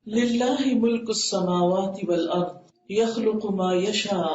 للہ ملک السماوات والارض یخلق ما یشاء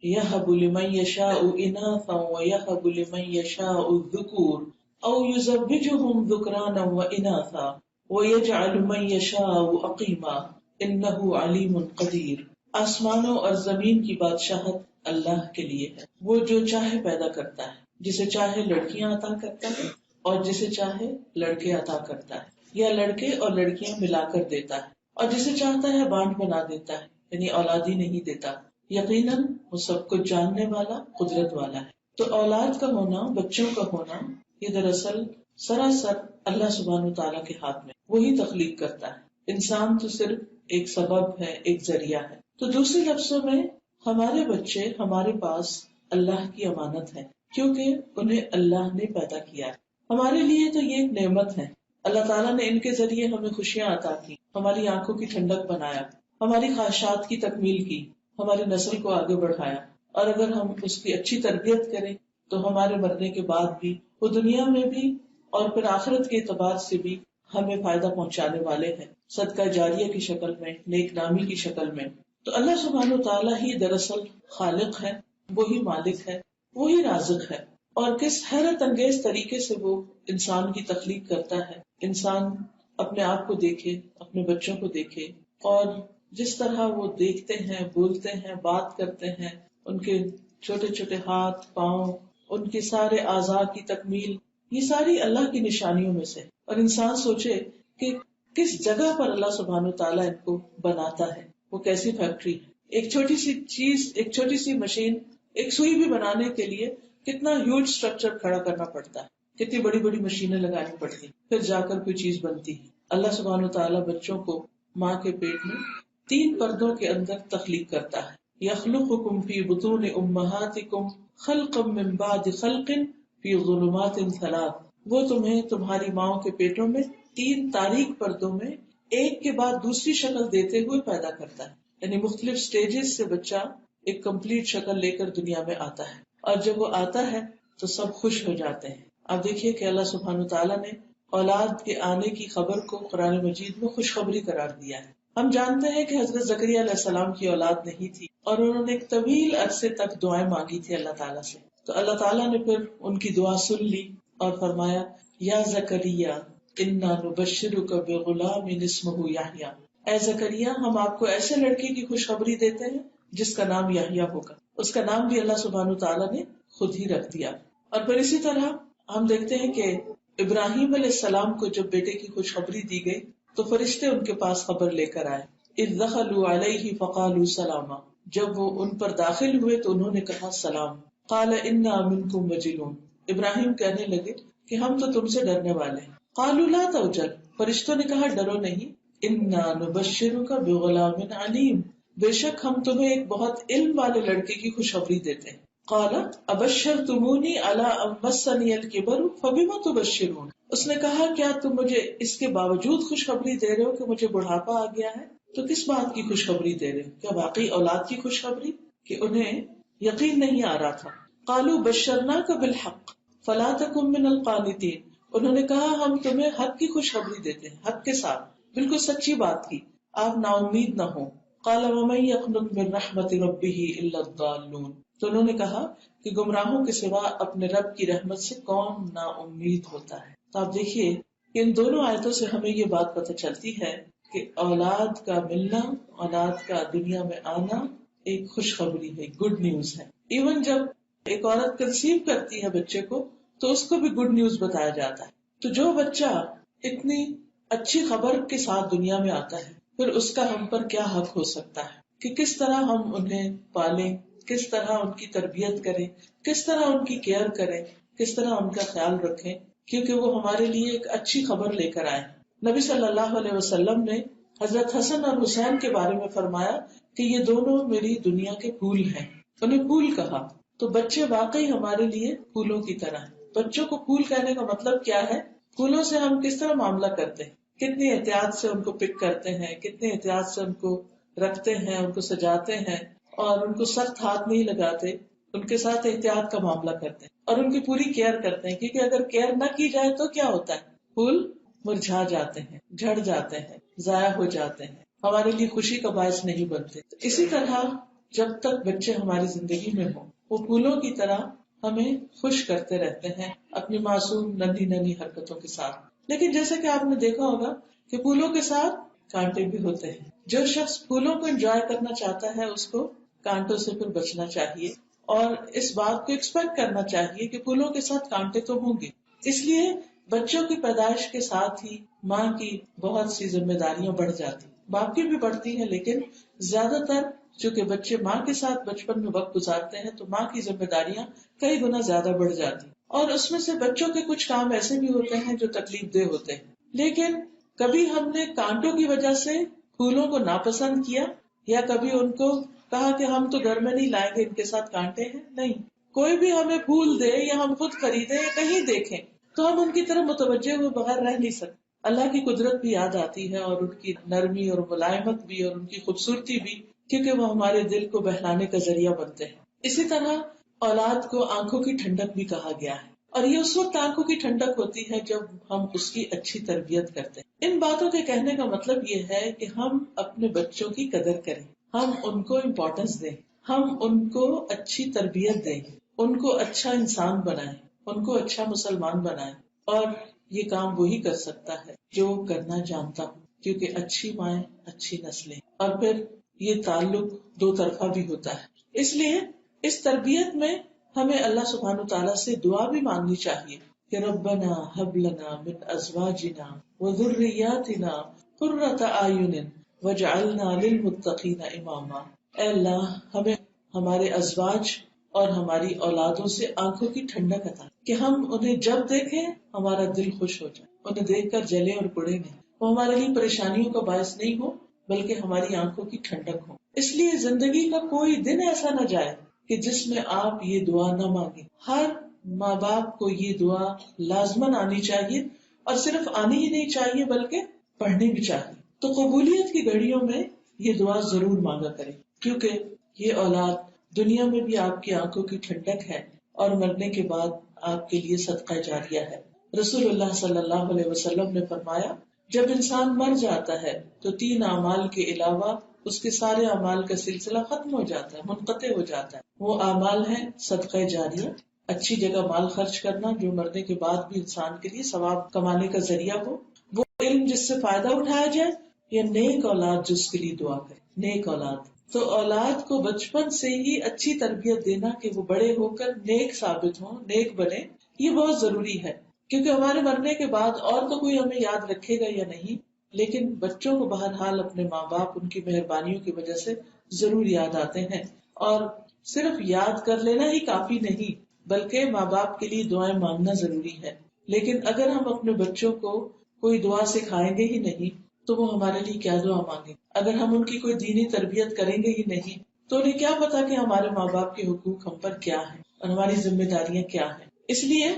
یہب لمن یشاء اناثا ویہب لمن یشاء الذکور او یزوجہم ذکرانا واناثا ویجعل من یشاء عقیما انہ علیم قدیر۔ آسمانوں اور زمین کی بادشاہت اللہ کے لیے ہے، وہ جو چاہے پیدا کرتا ہے، جسے چاہے لڑکیاں عطا کرتا ہے اور جسے چاہے لڑکے عطا کرتا ہے، یا لڑکے اور لڑکیاں ملا کر دیتا ہے، اور جسے چاہتا ہے بانٹ بنا دیتا ہے، یعنی اولاد ہی نہیں دیتا۔ یقیناً وہ سب کچھ جاننے والا، قدرت والا ہے۔ تو اولاد کا ہونا، بچوں کا ہونا، یہ دراصل سراسر اللہ سبحانہ تعالیٰ کے ہاتھ میں، وہی تخلیق کرتا ہے۔ انسان تو صرف ایک سبب ہے، ایک ذریعہ ہے۔ تو دوسرے لفظوں میں ہمارے بچے ہمارے پاس اللہ کی امانت ہے، کیونکہ انہیں اللہ نے پیدا کیا ہے۔ ہمارے لیے تو یہ ایک نعمت ہے۔ اللہ تعالیٰ نے ان کے ذریعے ہمیں خوشیاں عطا کی، ہماری آنکھوں کی ٹھنڈک بنایا، ہماری خواہشات کی تکمیل کی، ہماری نسل کو آگے بڑھایا، اور اگر ہم اس کی اچھی تربیت کریں تو ہمارے مرنے کے بعد بھی وہ دنیا میں بھی اور پھر آخرت کے اعتبار سے بھی ہمیں فائدہ پہنچانے والے ہیں، صدقہ جاریہ کی شکل میں، نیک نامی کی شکل میں۔ تو اللہ سبحانہ تعالیٰ ہی دراصل خالق ہے، وہی مالک ہے، وہی رازق ہے، اور کس حیرت انگیز طریقے سے وہ انسان کی تخلیق کرتا ہے۔ انسان اپنے آپ کو دیکھے، اپنے بچوں کو دیکھے، اور جس طرح وہ دیکھتے ہیں، بولتے ہیں، بات کرتے ہیں، ان کے چھوٹے چھوٹے ہاتھ، پاؤں، ان کے سارے اعضاء کی تکمیل، یہ ساری اللہ کی نشانیوں میں سے۔ اور انسان سوچے کہ کس جگہ پر اللہ سبحانہ تعالیٰ ان کو بناتا ہے، وہ کیسی فیکٹری ہے۔ ایک چھوٹی سی چیز، ایک چھوٹی سی مشین، ایک سوئی بھی بنانے کے لیے کتنا ہیوج اسٹرکچر کھڑا کرنا پڑتا ہے، کتنی بڑی بڑی مشینیں لگانی پڑتی، پھر جا کر کوئی چیز بنتی ہے۔ اللہ سبحانہ تعالیٰ بچوں کو ماں کے پیٹ میں 3 پردوں کے اندر تخلیق کرتا ہے۔ یخلقکم فی بطون امہاتکم خلقا من بعد خلق فی ظلمات 3، وہ تمہیں تمہاری ماؤں کے پیٹوں میں 3 تاریک پردوں میں ایک کے بعد دوسری شکل دیتے ہوئے پیدا کرتا ہے، یعنی مختلف سٹیجز سے بچہ ایک کمپلیٹ شکل لے کر دنیا میں آتا ہے، اور جب وہ آتا ہے تو سب خوش ہو جاتے ہیں۔ آپ دیکھیے کہ اللہ سبحانہ تعالیٰ نے اولاد کے آنے کی خبر کو قرآن مجید میں خوشخبری قرار دیا ہے۔ ہم جانتے ہیں کہ حضرت زکریا علیہ السلام کی اولاد نہیں تھی، اور انہوں نے ایک طویل عرصے تک دعائیں مانگی تھی اللہ تعالیٰ سے، تو اللہ تعالیٰ نے پھر ان کی دعا سن لی اور فرمایا یا زکریا انا نبشرک بغلام اسمہ یحییٰ، اے زکریا ہم آپ کو ایسے لڑکے کی خوشخبری دیتے ہیں جس کا نام یحییٰ ہوگا۔ اس کا نام بھی اللہ سبحانہ تعالیٰ نے خود ہی رکھ دیا۔ اور پھر اسی طرح ہم دیکھتے ہیں کہ ابراہیم علیہ السلام کو جب بیٹے کی خوشخبری دی گئی تو فرشتے ان کے پاس خبر لے کر آئے۔ اذ دخلوا علیہ فقالوا سلاما، جب وہ ان پر داخل ہوئے تو انہوں نے کہا سلام۔ قال انا منکم وجلون، ابراہیم کہنے لگے کہ ہم تو تم سے ڈرنے والے ہیں۔ قالوا لا توجل، فرشتوں نے کہا ڈرو نہیں، انا نبشرک بغلام علیم، بے شک ہم تمہیں ایک بہت علم والے لڑکے کی خوشخبری دیتے ہیں۔ قال ابشرتمونی علی ان مسنی الکبر فبما تبشرون، اس نے کہا کیا تم مجھے اس کے باوجود خوشخبری دے رہے ہو کہ مجھے بڑھاپا آ گیا ہے؟ تو کس بات کی خوشخبری دے رہے ہو؟ کیا واقعی اولاد کی خوشخبری؟ کہ انہیں یقین نہیں آ رہا تھا۔ قالوا بشرناک بالحق فلا تکن من القانتین، انہوں نے کہا ہم تمہیں حق کی خوشخبری دیتے ہیں، حق کے ساتھ، بالکل سچی بات کی، آپ نا امید نہ ہو۔ قال ومن یقنط من رحمت ربہ الا الضالون، تو انہوں نے کہا کہ گمراہوں کے سوا اپنے رب کی رحمت سے کون نا امید ہوتا ہے۔ تو آپ دیکھیے کہ ان دونوں آیتوں سے ہمیں یہ بات پتہ چلتی ہے کہ اولاد کا ملنا، اولاد کا دنیا میں آنا ایک خوشخبری ہے، گڈ نیوز ہے۔ ایون جب ایک عورت کنسیو کرتی ہے بچے کو تو اس کو بھی گڈ نیوز بتایا جاتا ہے۔ تو جو بچہ اتنی اچھی خبر کے ساتھ دنیا میں آتا ہے پھر اس کا ہم پر کیا حق ہو سکتا ہے کہ کس طرح ہم انہیں پالیں، کس طرح ان کی تربیت کریں، کس طرح ان کی کیئر کریں، کس طرح ان کا خیال رکھیں، کیونکہ وہ ہمارے لیے ایک اچھی خبر لے کر آئے۔ نبی صلی اللہ علیہ وسلم نے حضرت حسن اور حسین کے بارے میں فرمایا کہ یہ دونوں میری دنیا کے پھول ہیں، انہیں پھول کہا۔ تو بچے واقعی ہمارے لیے پھولوں کی طرح ہیں۔ بچوں کو پھول کہنے کا مطلب کیا ہے؟ پھولوں سے ہم کس طرح معاملہ کرتے ہیں، کتنی احتیاط سے ان کو پک کرتے ہیں، کتنے احتیاط سے ان کو رکھتے ہیں، ان کو سجاتے ہیں، اور ان کو سخت ہاتھ نہیں لگاتے، ان کے ساتھ احتیاط کا معاملہ کرتے ہیں اور ان کی پوری کیئر کرتے ہیں، کیونکہ اگر کیئر نہ کی جائے تو کیا ہوتا ہے؟ پھول مرجھا جاتے ہیں، جھڑ جاتے ہیں، ضائع ہو جاتے ہیں، ہمارے لیے خوشی کا باعث نہیں بنتے. اسی طرح جب تک بچے ہماری زندگی میں ہوں وہ پھولوں کی طرح ہمیں خوش کرتے رہتے ہیں اپنی معصوم ننھی ننھی حرکتوں کے ساتھ. لیکن جیسا کہ آپ نے دیکھا ہوگا کہ پھولوں کے ساتھ کانٹے بھی ہوتے ہیں. جو شخص پھولوں کو انجوائے کرنا چاہتا ہے اس کو کانٹوں سے پھر بچنا چاہیے، اور اس بات کو ایکسپیکٹ کرنا چاہیے کہ پھولوں کے ساتھ کانٹے تو ہوں گے. اس لیے بچوں کی پیدائش کے ساتھ ہی ماں کی بہت سی ذمہ داریاں بڑھ جاتی، باپ کی بھی بڑھتی ہیں، لیکن زیادہ تر چونکہ بچے ماں کے ساتھ بچپن میں وقت گزارتے ہیں تو ماں کی ذمہ داریاں کئی گنا زیادہ بڑھ جاتی. اور اس میں سے بچوں کے کچھ کام ایسے بھی ہوتے ہیں جو تکلیف دہ ہوتے ہیں. لیکن کبھی ہم نے کانٹوں کی وجہ سے پھولوں کو ناپسند کیا، یا کبھی ان کو کہا کہ ہم تو گھر میں نہیں لائیں گے، ان کے ساتھ کانٹے ہیں؟ نہیں. کوئی بھی ہمیں پھول دے یا ہم خود خریدیں یا کہیں دیکھیں تو ہم ان کی طرف متوجہ ہوئے بغیر رہ نہیں سکتے. اللہ کی قدرت بھی یاد آتی ہے، اور ان کی نرمی اور ملائمت بھی، اور ان کی خوبصورتی بھی، کیونکہ وہ ہمارے دل کو بہلانے کا ذریعہ بنتے ہیں. اسی طرح اولاد کو آنکھوں کی ٹھنڈک بھی کہا گیا ہے، اور یہ اس وقت آنکھوں کی ٹھنڈک ہوتی ہے جب ہم اس کی اچھی تربیت کرتے ہیں. ان باتوں کے کہنے کا مطلب یہ ہے کہ ہم اپنے بچوں کی قدر کریں، ہم ان کو امپورٹنس دیں، ہم ان کو اچھی تربیت دیں، ان کو اچھا انسان بنائیں، ان کو اچھا مسلمان بنائیں. اور یہ کام وہی کر سکتا ہے جو کرنا جانتا ہوں، کیونکہ اچھی مائیں اچھی نسلیں. اور پھر یہ تعلق دو طرفہ بھی ہوتا ہے. اس لیے اس تربیت میں ہمیں اللہ سبحانہ تعالیٰ سے دعا بھی مانگنی چاہیے کہ ربنا ہب لنا من ازواجنا وذریاتنا قرۃ اعین واجعلنا للمتقین اماما. اے اللہ ہمیں ہمارے ازواج اور ہماری اولادوں سے آنکھوں کی ٹھنڈک عطا کہ ہم انہیں جب دیکھیں ہمارا دل خوش ہو جائے، انہیں دیکھ کر جلے اور پڑے نہیں، وہ ہمارے لیے پریشانیوں کا باعث نہیں ہو بلکہ ہماری آنکھوں کی ٹھنڈک ہو. اس لیے زندگی کا کوئی دن ایسا نہ جائے کہ جس میں آپ یہ دعا نہ مانگیں. ہر ماں باپ کو یہ دعا لازماً آنی چاہیے، اور صرف آنی ہی نہیں چاہیے بلکہ پڑھنی بھی چاہیے. تو قبولیت کی گھڑیوں میں یہ دعا ضرور مانگا کریں، کیونکہ یہ اولاد دنیا میں بھی آپ کی آنکھوں کی ٹھنڈک ہے اور مرنے کے بعد آپ کے لیے صدقہ جاریہ ہے. رسول اللہ صلی اللہ علیہ وسلم نے فرمایا جب انسان مر جاتا ہے تو 3 اعمال کے علاوہ اس کے سارے اعمال کا سلسلہ ختم ہو جاتا ہے، منقطع ہو جاتا ہے. وہ اعمال ہیں صدقہ جاریہ، اچھی جگہ مال خرچ کرنا جو مرنے کے بعد بھی انسان کے لیے ثواب کمانے کا ذریعہ ہو، وہ علم جس سے فائدہ اٹھایا جائے، یا نیک اولاد جس کے لیے دعا کرے. نیک اولاد تو اولاد کو بچپن سے ہی اچھی تربیت دینا کہ وہ بڑے ہو کر نیک ثابت ہوں، نیک بنے، یہ بہت ضروری ہے. کیونکہ ہمارے مرنے کے بعد اور تو کوئی ہمیں یاد رکھے گا یا نہیں، لیکن بچوں کو بہرحال اپنے ماں باپ ان کی مہربانیوں کی وجہ سے ضرور یاد آتے ہیں. اور صرف یاد کر لینا ہی کافی نہیں بلکہ ماں باپ کے لیے دعائیں مانگنا ضروری ہے. لیکن اگر ہم اپنے بچوں کو کوئی دعا سکھائیں گے ہی نہیں تو وہ ہمارے لیے کیا دعا مانگیں؟ اگر ہم ان کی کوئی دینی تربیت کریں گے ہی نہیں تو انہیں کیا پتا کہ ہمارے ماں باپ کے حقوق ہم پر کیا ہیں اور ہماری ذمہ داریاں کیا ہیں. اس لیے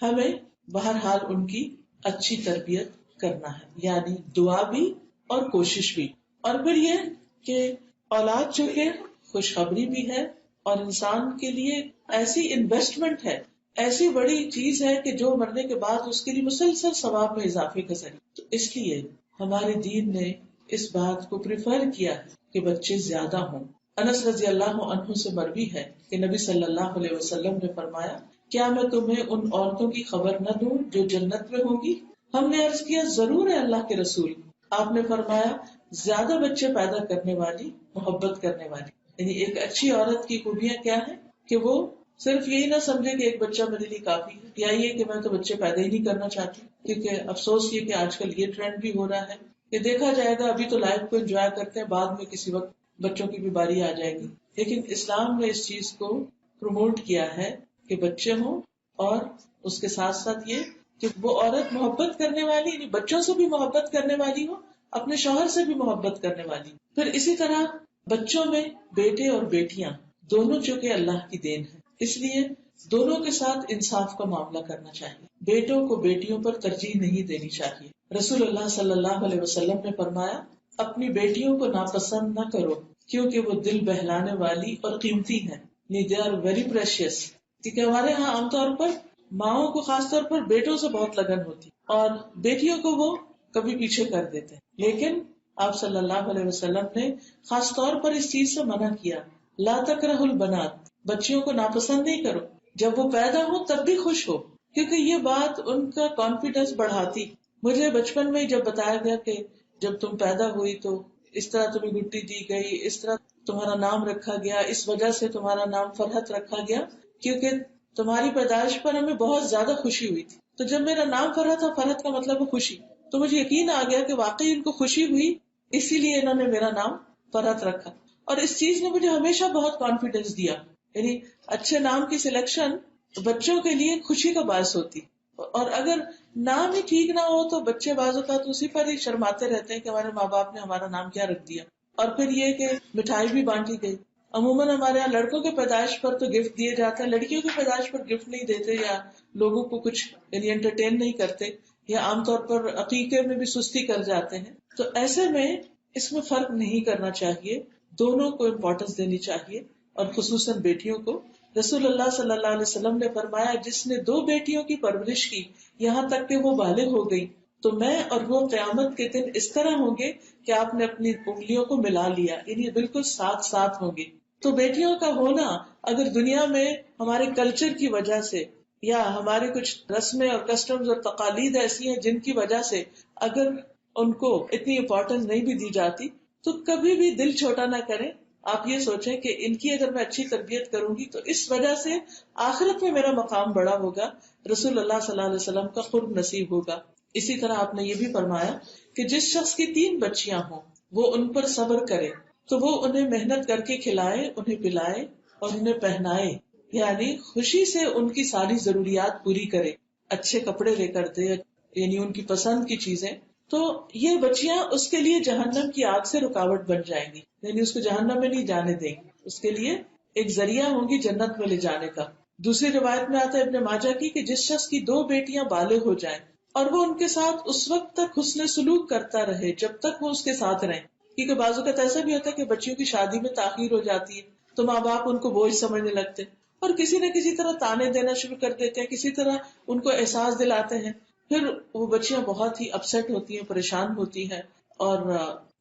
ہمیں بہرحال ان کی اچھی تربیت کرنا ہے، یعنی دعا بھی اور کوشش بھی. اور پھر یہ کہ اولاد جو کہ خوشخبری بھی ہے اور انسان کے لیے ایسی انویسٹمنٹ ہے، ایسی بڑی چیز ہے کہ جو مرنے کے بعد اس کے لیے مسلسل ثواب میں اضافے کا ذریعہ. تو اس لیے ہمارے دین نے اس بات کو پریفر کیا ہے کہ بچے زیادہ ہوں. انس رضی اللہ عنہ سے مروی ہے کہ نبی صلی اللہ علیہ وسلم نے فرمایا کیا میں تمہیں ان عورتوں کی خبر نہ دوں جو جنت میں ہوں گی؟ ہم نے عرض کیا ضرور ہے اللہ کے رسول. آپ نے فرمایا زیادہ بچے پیدا کرنے والی، محبت کرنے والی. یعنی ایک اچھی عورت کی خوبیاں کیا ہے کہ وہ صرف یہی نہ سمجھے کہ ایک بچہ میرے لیے کافی ہے، یا یہ کہ میں تو بچے پیدا ہی نہیں کرنا چاہتی. کیونکہ افسوس یہ کہ آج کل یہ ٹرینڈ بھی ہو رہا ہے کہ دیکھا جائے گا ابھی تو لائف کو انجوائے کرتے ہیں، بعد میں کسی وقت بچوں کی بھی باری آ جائے گی. لیکن اسلام نے اس چیز کو پروموٹ کیا ہے کہ بچے ہوں، اور اس کے ساتھ ساتھ یہ کہ وہ عورت محبت کرنے والی، یعنی بچوں سے بھی محبت کرنے والی ہو، اپنے شوہر سے بھی محبت کرنے والی. پھر اسی طرح بچوں میں بیٹے اور بیٹیاں دونوں چونکہ اللہ کی دین ہے، اس لیے دونوں کے ساتھ انصاف کا معاملہ کرنا چاہیے. بیٹوں کو بیٹیوں پر ترجیح نہیں دینی چاہیے. رسول اللہ صلی اللہ علیہ وسلم نے فرمایا اپنی بیٹیوں کو ناپسند نہ کرو کیونکہ وہ دل بہلانے والی اور قیمتی ہیں. they are very precious. کیونکہ ہمارے ہاں عام طور پر ماؤں کو خاص طور پر بیٹوں سے بہت لگن ہوتی اور بیٹیوں کو وہ کبھی پیچھے کر دیتے ہیں. لیکن آپ صلی اللہ علیہ وسلم نے خاص طور پر اس چیز سے منع کیا، لا تکرہوا البنات، بچیوں کو ناپسند نہیں کرو، جب وہ پیدا ہو تب بھی خوش ہو، کیونکہ یہ بات ان کا کانفیڈینس بڑھاتی. مجھے بچپن میں جب بتایا گیا کہ جب تم پیدا ہوئی تو اس طرح تمہیں گٹی دی گئی، اس طرح تمہارا نام رکھا گیا، اس وجہ سے تمہارا نام فرحت رکھا گیا، کیونکہ تمہاری پیدائش پر ہمیں بہت زیادہ خوشی ہوئی تھی. تو جب میرا نام فرحت تھا، فرحت کا مطلب ہے خوشی، تو مجھے یقین آ گیا کہ واقعی ان کو خوشی ہوئی، اسی لیے انہوں نے میرا نام فرحت رکھا. اور اس چیز نے مجھے ہمیشہ بہت کانفیڈینس دیا. یعنی اچھے نام کی سلیکشن بچوں کے لیے خوشی کا باعث ہوتی. اور اگر نام ہی ٹھیک نہ ہو تو بچے بعض اوقات اسی پر ہی شرماتے رہتے ہیں کہ ہمارے ماں باپ نے ہمارا نام کیا رکھ دیا. اور پھر یہ کہ مٹھائی بھی بانٹی گئی. عموماً ہمارے یہاں لڑکوں کے پیدائش پر تو گفٹ دیے جاتے ہیں، لڑکیوں کی پیدائش پر گفٹ نہیں دیتے، یا لوگوں کو کچھ یعنی انٹرٹین نہیں کرتے، یا عام طور پر عقیقے میں بھی سستی کر جاتے ہیں. تو ایسے میں اس میں فرق نہیں کرنا چاہیے، دونوں کو امپورٹنس دینی چاہیے، اور خصوصاً بیٹیوں کو. رسول اللہ صلی اللہ علیہ وسلم نے فرمایا، جس نے 2 بیٹیوں کی پرورش کی یہاں تک کہ وہ بالغ ہو گئی تو میں اور وہ قیامت کے دن اس طرح ہوں گے کہ آپ نے اپنی انگلیوں کو ملا لیا، یعنی بالکل ساتھ ساتھ ہوں گے. تو بیٹیوں کا ہونا اگر دنیا میں ہمارے کلچر کی وجہ سے یا ہمارے کچھ رسمیں اور کسٹمز اور تقالید ایسی ہیں جن کی وجہ سے اگر ان کو اتنی امپورٹنس نہیں بھی دی جاتی، تو کبھی بھی دل چھوٹا نہ کریں. آپ یہ سوچیں کہ ان کی اگر میں اچھی تربیت کروں گی تو اس وجہ سے آخرت میں میرا مقام بڑا ہوگا، رسول اللہ صلی اللہ علیہ وسلم کا قرب نصیب ہوگا. اسی طرح آپ نے یہ بھی فرمایا کہ جس شخص کی 3 بچیاں ہوں وہ ان پر صبر کرے تو وہ انہیں محنت کر کے کھلائے، انہیں پلائے اور انہیں پہنائے، یعنی خوشی سے ان کی ساری ضروریات پوری کرے، اچھے کپڑے لے کر دے، یعنی ان کی پسند کی چیزیں. تو یہ بچیاں اس کے لیے جہنم کی آگ سے رکاوٹ بن جائیں گی، یعنی اس کو جہنم میں نہیں جانے دیں گی، اس کے لیے ایک ذریعہ ہوں گی جنت میں لے جانے کا. دوسری روایت میں آتا ہے ابن ماجہ کی کہ جس شخص کی 2 بیٹیاں بالغ ہو جائیں اور وہ ان کے ساتھ اس وقت تک حسن سلوک کرتا رہے جب تک وہ اس کے ساتھ رہیں، کیونکہ بعض اوقات ایسا بھی ہوتا ہے کہ بچیوں کی شادی میں تاخیر ہو جاتی ہے تو ماں باپ ان کو بوجھ سمجھنے لگتے اور کسی نہ کسی طرح تانے دینا شروع کر دیتے ہیں، کسی طرح ان کو احساس دلاتے ہیں. پھر وہ بچیاں بہت ہی اپسیٹ ہوتی ہیں، پریشان ہوتی ہیں، اور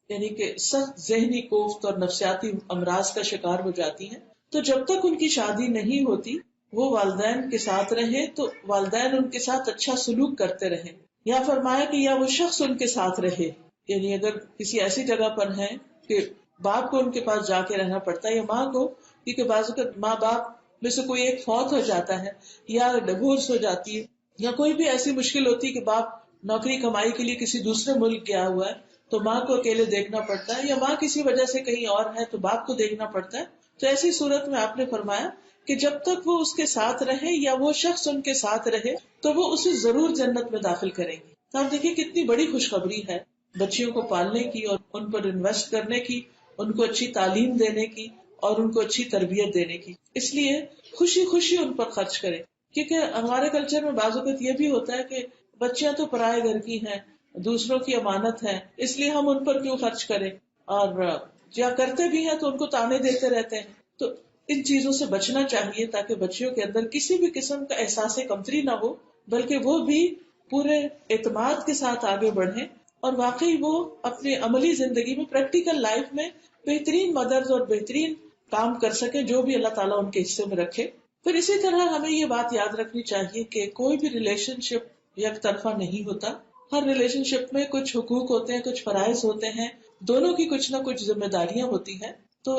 یعنی کہ سخت ذہنی کوفت اور نفسیاتی امراض کا شکار ہو جاتی ہیں. تو جب تک ان کی شادی نہیں ہوتی وہ والدین کے ساتھ رہیں تو والدین ان کے ساتھ اچھا سلوک کرتے رہیں. یا فرمایا کہ یا وہ شخص ان کے ساتھ رہے، یعنی اگر کسی ایسی جگہ پر ہیں کہ باپ کو ان کے پاس جا کے رہنا پڑتا ہے یا ماں کو، کیونکہ بعض اوقات ماں باپ میں سے کوئی ایک فوت ہو جاتا ہے یا ڈیورس ہو جاتی ہے یا کوئی بھی ایسی مشکل ہوتی ہے کہ باپ نوکری کمائی کے لیے کسی دوسرے ملک گیا ہوا ہے تو ماں کو اکیلے دیکھنا پڑتا ہے، یا ماں کسی وجہ سے کہیں اور ہے تو باپ کو دیکھنا پڑتا ہے. تو ایسی صورت میں آپ نے فرمایا کہ جب تک وہ اس کے ساتھ رہے یا وہ شخص ان کے ساتھ رہے تو وہ اسے ضرور جنت میں داخل کریں گے. تو آپ دیکھیے کتنی بڑی خوشخبری ہے بچیوں کو پالنے کی اور ان پر انویسٹ کرنے کی، ان کو اچھی تعلیم دینے کی اور ان کو اچھی تربیت دینے کی. اس لیے خوشی خوشی ان پر خرچ کرے، کیونکہ ہمارے کلچر میں بعض اوقات یہ بھی ہوتا ہے کہ بچیاں تو پرائے گھر کی ہیں، دوسروں کی امانت ہے، اس لیے ہم ان پر کیوں خرچ کریں، اور یا کرتے بھی ہیں تو ان کو تانے دیتے رہتے ہیں. تو ان چیزوں سے بچنا چاہیے تاکہ بچیوں کے اندر کسی بھی قسم کا احساس کمتری نہ ہو، بلکہ وہ بھی پورے اعتماد کے ساتھ آگے بڑھیں اور واقعی وہ اپنی عملی زندگی میں پریکٹیکل لائف میں بہترین مدد اور بہترین کام کر سکیں جو بھی اللہ تعالیٰ ان کے حصے میں رکھے. پھر اسی طرح ہمیں یہ بات یاد رکھنی چاہیے کہ کوئی بھی ریلیشن شپ یک طرفہ نہیں ہوتا. ہر ریلیشن شپ میں کچھ حقوق ہوتے ہیں، کچھ فرائض ہوتے ہیں، دونوں کی کچھ نہ کچھ ذمہ داریاں ہوتی ہیں. تو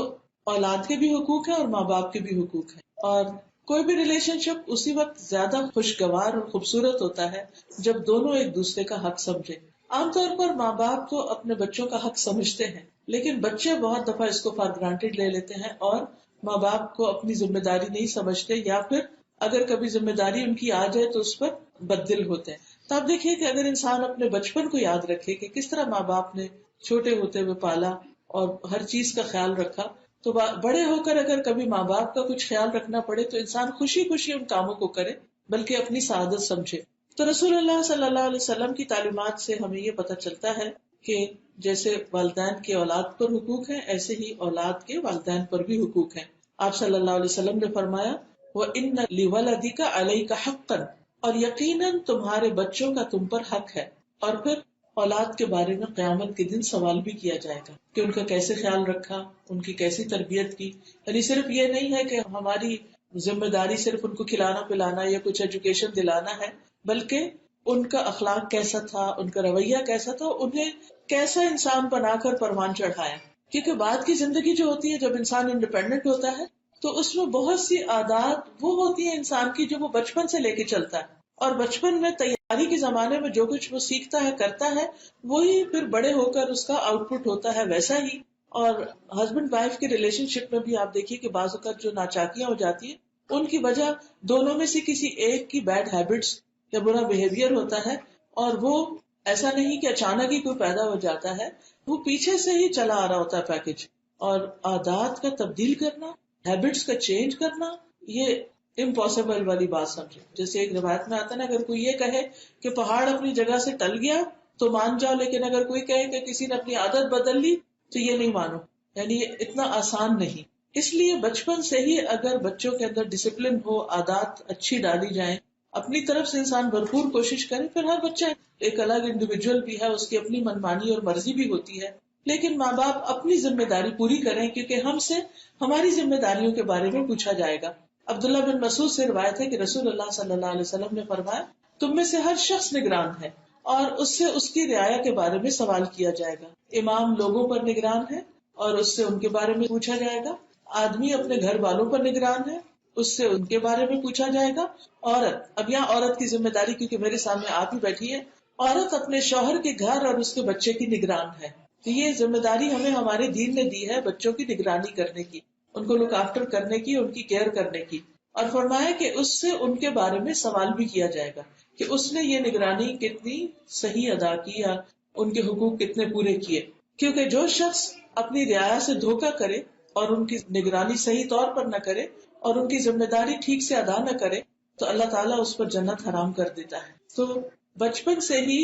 اولاد کے بھی حقوق ہیں اور ماں باپ کے بھی حقوق ہیں، اور کوئی بھی ریلیشن شپ اسی وقت زیادہ خوشگوار اور خوبصورت ہوتا ہے جب دونوں ایک دوسرے کا حق سمجھے. عام طور پر ماں باپ تو اپنے بچوں کا حق سمجھتے ہیں، لیکن بچے بہت دفعہ اس کو فار گرانٹیڈ لے لیتے ہیں اور ماں باپ کو اپنی ذمہ داری نہیں سمجھتے، یا پھر اگر کبھی ذمہ داری ان کی آ جائے تو اس پر بددل ہوتے ہیں. تو آپ دیکھیے کہ اگر انسان اپنے بچپن کو یاد رکھے کہ کس طرح ماں باپ نے چھوٹے ہوتے ہوئے پالا اور ہر چیز کا خیال رکھا، تو بڑے ہو کر اگر کبھی ماں باپ کا کچھ خیال رکھنا پڑے تو انسان خوشی خوشی ان کاموں کو کرے بلکہ اپنی سعادت سمجھے. تو رسول اللہ صلی اللہ علیہ وسلم کی تعلیمات سے ہمیں یہ پتہ چلتا ہے کہ جیسے والدین کے اولاد پر حقوق ہیں ایسے ہی اولاد کے والدین پر بھی حقوق ہیں. آپ صلی اللہ علیہ وسلم نے فرمایا وَإِنَّ لِوَلَدِكَ عَلَيْكَ حَقًّا، اور یقیناً تمہارے بچوں کا تم پر حق ہے. اور پھر اولاد کے بارے میں قیامت کے دن سوال بھی کیا جائے گا کہ ان کا کیسے خیال رکھا، ان کی کیسی تربیت کی. یعنی صرف یہ نہیں ہے کہ ہماری ذمہ داری صرف ان کو کھلانا پلانا یا کچھ ایجوکیشن دلانا ہے، بلکہ ان کا اخلاق کیسا تھا، ان کا رویہ کیسا تھا، انہیں کیسا انسان بنا کر پروان چڑھایا. کیونکہ بعد کی زندگی جو ہوتی ہے، جب انسان انڈیپینڈنٹ ہوتا ہے تو اس میں بہت سی عادات وہ ہوتی ہیں انسان کی جو وہ بچپن سے لے کے چلتا ہے، اور بچپن میں تیاری کے زمانے میں جو کچھ وہ سیکھتا ہے کرتا ہے وہی پھر بڑے ہو کر اس کا آؤٹ پٹ ہوتا ہے ویسا ہی. اور ہسبینڈ وائف کے ریلیشن شپ میں بھی آپ دیکھیے کہ بعض اوقات جو ناچاکیاں ہو جاتی ہیں ان کی وجہ دونوں میں سے کسی ایک کی بیڈ ہیبٹس یا برا بہیویئر ہوتا ہے، اور وہ ایسا نہیں کہ اچانک ہی کوئی پیدا ہو جاتا ہے، وہ پیچھے سے ہی چلا آ رہا ہوتا ہے پیکج. اور عادات کا تبدیل کرنا، ہیبٹس کا چینج کرنا، یہ امپاسبل والی بات سمجھے. جیسے ایک روایت میں آتا ہے نا، اگر کوئی یہ کہے کہ پہاڑ اپنی جگہ سے ٹل گیا تو مان جاؤ، لیکن اگر کوئی کہے کہ کسی نے اپنی عادت بدل لی تو یہ نہیں مانو. یعنی یہ اتنا آسان نہیں. اس لیے بچپن سے ہی اگر بچوں کے اندر ڈسپلن ہو، عادات اچھی ڈالی جائیں، اپنی طرف سے انسان بھرپور کوشش کرے. پھر ہر بچہ ایک الگ انڈیویجول بھی ہے، اس کی اپنی منمانی اور مرضی بھی ہوتی ہے، لیکن ماں باپ اپنی ذمہ داری پوری کریں، کیونکہ ہم سے ہماری ذمہ داریوں کے بارے میں پوچھا جائے گا. عبداللہ بن مسعود سے روایت ہے کہ رسول اللہ صلی اللہ علیہ وسلم نے فرمایا، تم میں سے ہر شخص نگران ہے اور اس سے اس کی رعایا کے بارے میں سوال کیا جائے گا. امام لوگوں پر نگران ہے اور اس سے ان کے بارے میں پوچھا جائے گا. آدمی اپنے گھر والوں پر نگران ہے، اس سے ان کے بارے میں پوچھا جائے گا. عورت، اب یہاں عورت کی ذمہ داری، کیونکہ میرے سامنے آپ ہی بیٹھی ہے، عورت اپنے شوہر کے گھر اور اس کے بچے کی نگران ہے. تو یہ ذمہ داری ہمیں ہمارے دین نے دی ہے بچوں کی نگرانی کرنے کی، ان کو لک آفٹر کرنے کی، ان کی کیئر کرنے کی. اور فرمایا کہ اس سے ان کے بارے میں سوال بھی کیا جائے گا کہ اس نے یہ نگرانی کتنی صحیح ادا کی یا ان کے حقوق کتنے پورے کیے. کیونکہ جو شخص اپنی رعایا سے دھوکہ کرے اور ان کی نگرانی صحیح طور پر نہ کرے اور ان کی ذمہ داری ٹھیک سے ادا نہ کرے تو اللہ تعالیٰ اس پر جنت حرام کر دیتا ہے. تو بچپن سے ہی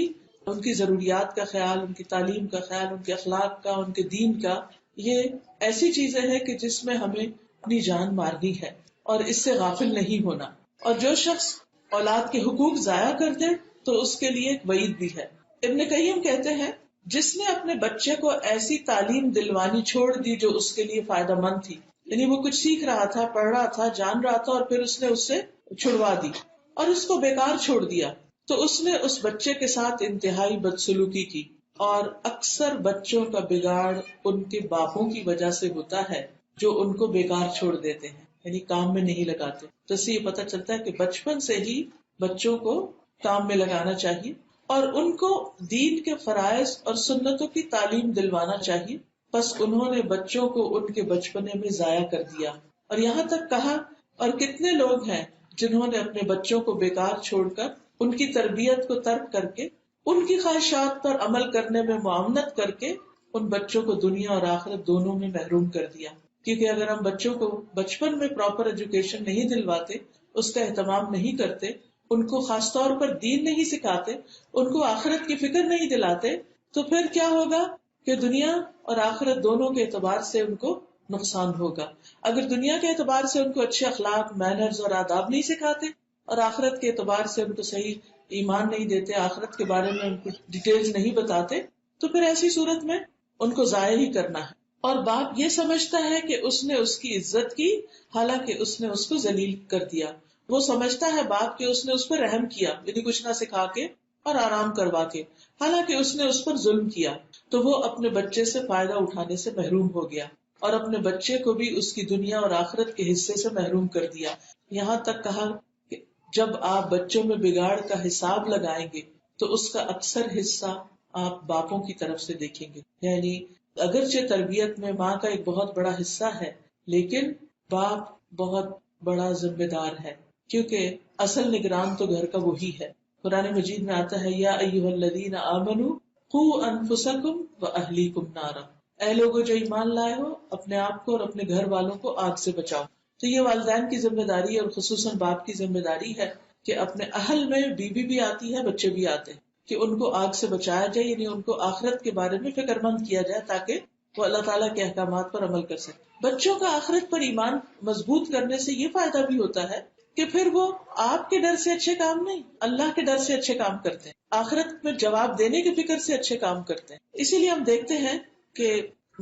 ان کی ضروریات کا خیال، ان کی تعلیم کا خیال، ان کے اخلاق کا، ان کے دین کا، یہ ایسی چیزیں ہیں کہ جس میں ہمیں اپنی جان مارنی ہے اور اس سے غافل نہیں ہونا. اور جو شخص اولاد کے حقوق ضائع کر دے تو اس کے لیے ایک وعید بھی ہے. ابن قیم کہتے ہیں، جس نے اپنے بچے کو ایسی تعلیم دلوانی چھوڑ دی جو اس کے لیے فائدہ مند تھی، یعنی وہ کچھ سیکھ رہا تھا، پڑھ رہا تھا، جان رہا تھا، اور پھر اس نے اس سے چھڑوا دی اور اس کو بیکار چھوڑ دیا، تو اس نے اس بچے کے ساتھ انتہائی بدسلوکی کی. اور اکثر بچوں کا بگاڑ ان کے باپوں کی وجہ سے ہوتا ہے جو ان کو بیکار چھوڑ دیتے ہیں، یعنی کام میں نہیں لگاتے. تو اس سے یہ پتہ چلتا ہے کہ بچپن سے ہی بچوں کو کام میں لگانا چاہیے اور ان کو دین کے فرائض اور سنتوں کی تعلیم دلوانا چاہیے. بس انہوں نے بچوں کو ان کے بچپنے میں ضائع کر دیا. اور یہاں تک کہا، اور کتنے لوگ ہیں جنہوں نے اپنے بچوں کو بیکار چھوڑ کر، ان کی تربیت کو ترک کر کے، ان کی خواہشات پر عمل کرنے میں معاونت کر کے ان بچوں کو دنیا اور آخرت دونوں میں محروم کر دیا. کیونکہ اگر ہم بچوں کو بچپن میں پراپر ایجوکیشن نہیں دلواتے، اس کا اہتمام نہیں کرتے، ان کو خاص طور پر دین نہیں سکھاتے، ان کو آخرت کی فکر نہیں دلاتے، تو پھر کیا ہوگا کہ دنیا اور آخرت دونوں کے اعتبار سے ان کو نقصان ہوگا. اگر دنیا کے اعتبار سے ان کو اچھے اخلاق، مینرز اور آداب نہیں سکھاتے اور آخرت کے اعتبار سے ان کو صحیح ایمان نہیں دیتے، آخرت کے بارے میں ان کو ڈیٹیلز نہیں بتاتے، تو پھر ایسی صورت میں ان کو ضائع ہی کرنا ہے. اور باپ یہ سمجھتا ہے کہ اس نے اس کی عزت کی، حالانکہ اس نے اس کو ذلیل کر دیا. وہ سمجھتا ہے باپ کہ اس نے اس پر رحم کیا، یعنی کچھ نہ سکھا کے اور آرام کروا کے، حالانکہ اس نے اس پر ظلم کیا. تو وہ اپنے بچے سے فائدہ اٹھانے سے محروم ہو گیا اور اپنے بچے کو بھی اس کی دنیا اور آخرت کے حصے سے محروم کر دیا. یہاں تک کہا کہ جب آپ بچوں میں بگاڑ کا حساب لگائیں گے تو اس کا اکثر حصہ آپ باپوں کی طرف سے دیکھیں گے. یعنی اگرچہ تربیت میں ماں کا ایک بہت بڑا حصہ ہے، لیکن باپ بہت بڑا ذمہ دار ہے، کیونکہ اصل نگران تو گھر کا وہی ہے. قرآن مجید میں آتا ہے، یا ایھا الذین آمنوا قوا انفسکم واہلیکم نارا، اے لوگوں جو ایمان لائے ہو، اپنے آپ کو اور اپنے گھر والوں کو آگ سے بچاؤ. تو یہ والدین کی ذمہ داری اور خصوصاً باپ کی ذمہ داری ہے کہ اپنے اہل میں بیوی بھی آتی ہے، بچے بھی آتے ہیں، کہ ان کو آگ سے بچایا جائے، یعنی ان کو آخرت کے بارے میں فکر مند کیا جائے تاکہ وہ اللہ تعالیٰ کے احکامات پر عمل کر سکے. بچوں کا آخرت پر ایمان مضبوط کرنے سے یہ فائدہ بھی ہوتا ہے کہ پھر وہ آپ کے ڈر سے اچھے کام نہیں، اللہ کے ڈر سے اچھے کام کرتے ہیں، آخرت میں جواب دینے کی فکر سے اچھے کام کرتے ہیں. اسی لیے ہم دیکھتے ہیں کہ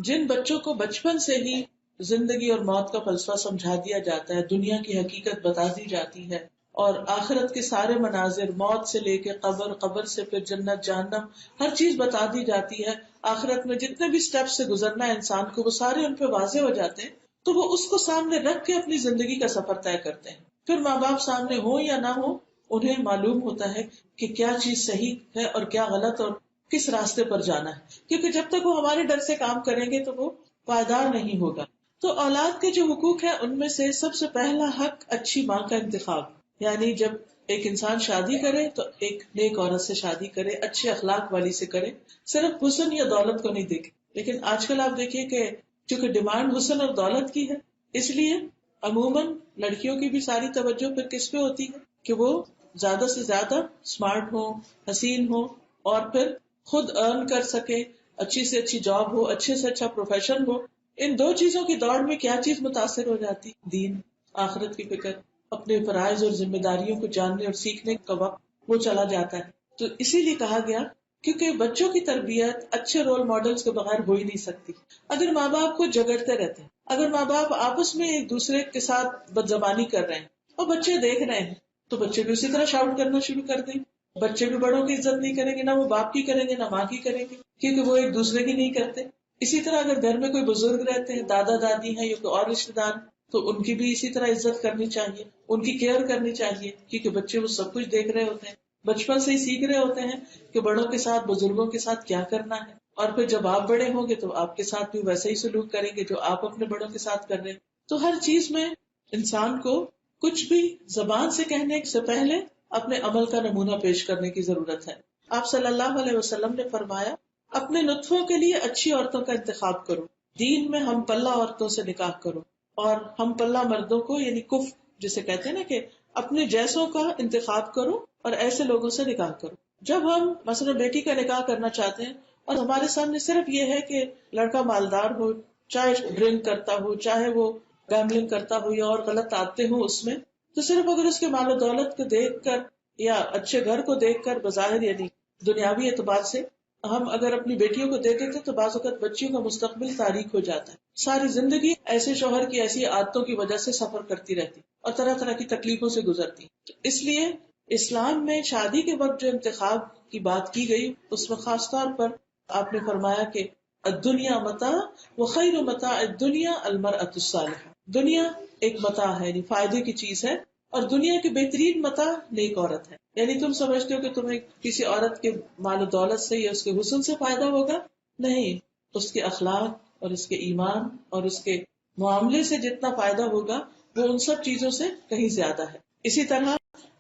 جن بچوں کو بچپن سے ہی زندگی اور موت کا فلسفہ سمجھا دیا جاتا ہے، دنیا کی حقیقت بتا دی جاتی ہے، اور آخرت کے سارے مناظر، موت سے لے کے قبر، قبر سے پھر جنت جہنم، ہر چیز بتا دی جاتی ہے، آخرت میں جتنے بھی سٹیپ سے گزرنا ہے انسان کو وہ سارے ان پہ واضح ہو جاتے ہیں، تو وہ اس کو سامنے رکھ کے اپنی زندگی کا سفر طے کرتے ہیں. پھر ماں باپ سامنے ہو یا نہ ہو، انہیں معلوم ہوتا ہے کہ کیا چیز صحیح ہے اور کیا غلط، اور کس راستے پر جانا ہے، کیونکہ جب تک وہ ہمارے ڈر سے کام کریں گے تو وہ پائیدار نہیں ہوگا. تو اولاد کے جو حقوق ہیں ان میں سے سب سے پہلا حق اچھی ماں کا انتخاب. یعنی جب ایک انسان شادی کرے تو ایک نیک عورت سے شادی کرے، اچھے اخلاق والی سے کرے، صرف حسن یا دولت کو نہیں دیکھے. لیکن آج کل آپ دیکھیے کہ چونکہ ڈیمانڈ حسن اور دولت کی ہے، اس لیے عموماً لڑکیوں کی بھی ساری توجہ پھر کس پہ ہوتی ہے کہ وہ زیادہ سے زیادہ اسمارٹ ہو، حسین ہو، اور پھر خود ارن کر سکے، اچھی سے اچھی جاب ہو، اچھے سے اچھا پروفیشن ہو. ان دو چیزوں کی دوڑ میں کیا چیز متاثر ہو جاتی؟ دین، آخرت کی فکر، اپنے فرائض اور ذمہ داریوں کو جاننے اور سیکھنے کا وقت وہ چلا جاتا ہے. تو اسی لیے کہا گیا کیونکہ بچوں کی تربیت اچھے رول ماڈلز کے بغیر ہو ہی نہیں سکتی. اگر ماں باپ کو جگڑتے رہتے ہیں، اگر ماں باپ آپس میں ایک دوسرے کے ساتھ بدزبانی کر رہے ہیں اور بچے دیکھ رہے ہیں، تو بچے بھی اسی طرح شاؤٹ کرنا شروع کر دیں. بچے بھی بڑوں کی عزت نہیں کریں گے، نہ وہ باپ کی کریں گے نہ ماں کی کریں گے، کیونکہ وہ ایک دوسرے کی نہیں کرتے. اسی طرح اگر گھر میں کوئی بزرگ رہتے ہیں، دادا دادی ہیں یا کوئی اور رشتے دار، تو ان کی بھی اسی طرح عزت کرنی چاہیے، ان کی کیئر کرنی چاہیے، کیونکہ بچے وہ سب کچھ دیکھ رہے ہوتے ہیں، بچپن سے ہی سیکھ رہے ہوتے ہیں کہ بڑوں کے ساتھ، بزرگوں کے ساتھ کیا کرنا ہے. اور پھر جب آپ بڑے ہوں گے تو آپ کے ساتھ بھی ویسے ہی سلوک کریں گے جو آپ اپنے بڑوں کے ساتھ کر رہے ہیں. تو ہر چیز میں انسان کو کچھ بھی زبان سے کہنے سے پہلے اپنے عمل کا نمونہ پیش کرنے کی ضرورت ہے. آپ صلی اللہ علیہ وسلم نے فرمایا، اپنے نطفوں کے لیے اچھی عورتوں کا انتخاب کرو، دین میں ہم پلہ عورتوں سے نکاح کرو، اور ہم پلہ مردوں کو یعنی کف جسے کہتے ہیں نا کہ اپنے جیسوں کا انتخاب کرو اور ایسے لوگوں سے نکاح کرو. جب ہم مثلا بیٹی کا نکاح کرنا چاہتے ہیں اور ہمارے سامنے صرف یہ ہے کہ لڑکا مالدار ہو، چاہے ڈرنک کرتا ہو، چاہے وہ گیملنگ کرتا ہو یا اور غلط عادتیں ہوں اس میں، تو صرف اگر اس کے مال و دولت کو دیکھ کر یا اچھے گھر کو دیکھ کر بظاہر یعنی دنیاوی اعتبار سے ہم اگر اپنی بیٹیوں کو دے دیتے تو بعض اوقات بچیوں کا مستقبل تاریک ہو جاتا ہے. ساری زندگی ایسے شوہر کی ایسی عادتوں کی وجہ سے سفر کرتی رہتی اور طرح طرح کی تکلیفوں سے گزرتی. اس لیے اسلام میں شادی کے وقت جو انتخاب کی بات کی گئی اس میں خاص طور پر آپ نے فرمایا کہ الدنیا متاع وخیر متاع الدنیا المرأة الصالحہ. دنیا ایک متاع ہے یعنی فائدے کی چیز ہے، اور دنیا کی بہترین متاع نیک عورت ہے. یعنی تم سمجھتے ہو کہ تمہیں کسی عورت کے مال و دولت سے یا اس کے حسن سے فائدہ ہوگا؟ نہیں، اس کے اخلاق اور اس کے ایمان اور اس کے معاملے سے جتنا فائدہ ہوگا وہ ان سب چیزوں سے کہیں زیادہ ہے. اسی طرح